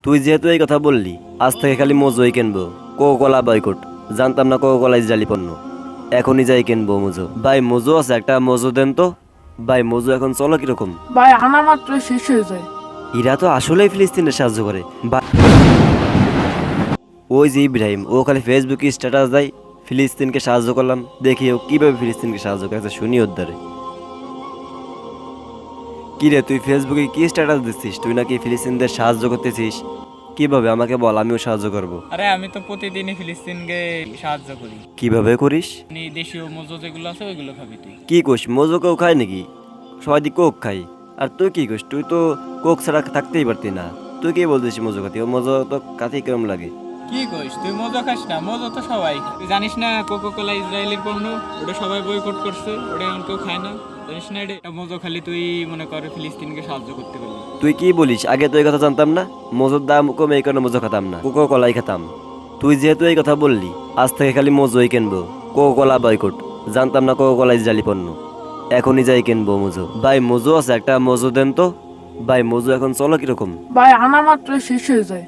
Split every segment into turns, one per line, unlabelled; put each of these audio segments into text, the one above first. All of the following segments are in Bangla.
তুই যেহেতু এই কথা বললি, আজ থেকে খালি মোজোই কিনবো। কোকোলা বয়কট। জানতাম না কোকোলা ইসরায়েলি পণ্য। এখনই যাই কিনবো মোজো। ভাই মোজো আছে, একটা মোজো দেন তো। ভাই মোজো এখন চলো কিরকম?
ভাই আনা মাত্র শেষ হয়ে যায়।
ইরা তো আসলেই ফিলিস্তিনের সাহায্য করে। ওই যে ইব্রাহিম, ও খালি ফেসবুকে স্ট্যাটাস দেয় ফিলিস্তিনকে সাহায্য করলাম। দেখি ও কিভাবে ফিলিস্তিনকে সাহায্য করেছে, শুনি ওর দ্বারে। কি রে, তুই ফেসবুকে কি স্ট্যাটাস দিচ্ছিস? তুই নাকি ফিলিস্তিনদের সাহায্য করতেছিস? কিভাবে আমাকে বল, আমিও সাহায্য করব।
আরে আমি তো প্রতিদিনই ফিলিস্তিনকে সাহায্য করি।
কিভাবে করিস?
দেশীয় মজো যেগুলো আছে ওইগুলো খাবি তুই।
কি কোষ, মোজো কেউ খায় নাকি? সবাই দি কোক খাই। আর তুই কি কোষ? তুই তো কোক ছাড়া থাকতেই পারতি না। তুই কি বলছিস মোজো খাতি? ও মোজো তো কাতে কেমন লাগে?
কি কইস, তুই মজো খাস না? মজো তো সবাই খায়। তুই জানিস না কোকো কোলা ইসরায়েলের পণ্য? ওটা সবাই বয়কট করছে, ওটা এখন কেউ খায় না। জানিস না এটা মজো খালি তুই মনে কর ফিলিস্তিনকে সাহায্য করতে পারবি।
তুই কি বলিস? আগে তো এই কথা জানতাম না। মোজোর দাম কমে এই কারণে মোজো খেতাম না, কোকো কলাই খেতাম। তুই যেহেতু এই কথা বললি, আজ থেকে খালি মোজোই কিনবো। কোকো কলা বয়কট। জানতাম না কোকো কলা ইসরায়েলি পণ্য। এখনই যাই কিনবো মোজো। ভাই মোজো আছে, একটা মোজো দেন তো। ভাই মোজো এখন চলো কিরকম?
ভাই আনা মাত্র শেষ হয়ে যায়।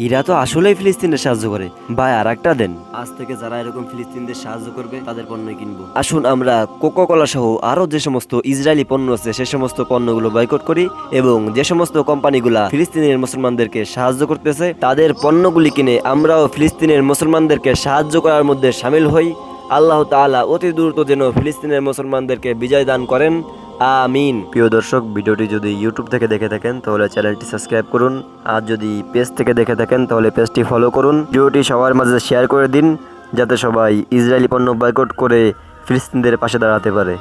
ইরা তো আসলেই ফিলিস্তিনের সাহায্য করে। ভাই আর একটা দেন। আজ থেকে যারা এরকম ফিলিস্তিনদের সাহায্য করবে তাদের পণ্য কিনবো। আসুন আমরা কোকো কোলা সহ আরো যে সমস্ত ইসরায়েলি পণ্য আছে সে সমস্ত পণ্যগুলো বয়কট করি, এবং যে সমস্ত কোম্পানিগুলা ফিলিস্তিনের মুসলমানদেরকে সাহায্য করতেছে তাদের পণ্যগুলি কিনে আমরাও ফিলিস্তিনের মুসলমানদেরকে সাহায্য করার মধ্যে সামিল হই। আল্লাহ তাআলা অতি দ্রুত যেন ফিলিস্তিনের মুসলমানদেরকে বিজয় দান করেন, আমিন। প্রিয় দর্শক, ভিডিওটি যদি ইউটিউব থেকে দেখে থাকেন তাহলে চ্যানেলটি সাবস্ক্রাইব করুন, আর যদি পেজ থেকে দেখে থাকেন তাহলে পেজটি ফলো করুন। ভিডিওটি সবার মাঝে শেয়ার করে দিন যাতে সবাই ইসরায়েলি পণ্য বয়কট করে ফিলিস্তিনদের পাশে দাঁড়াতে পারে।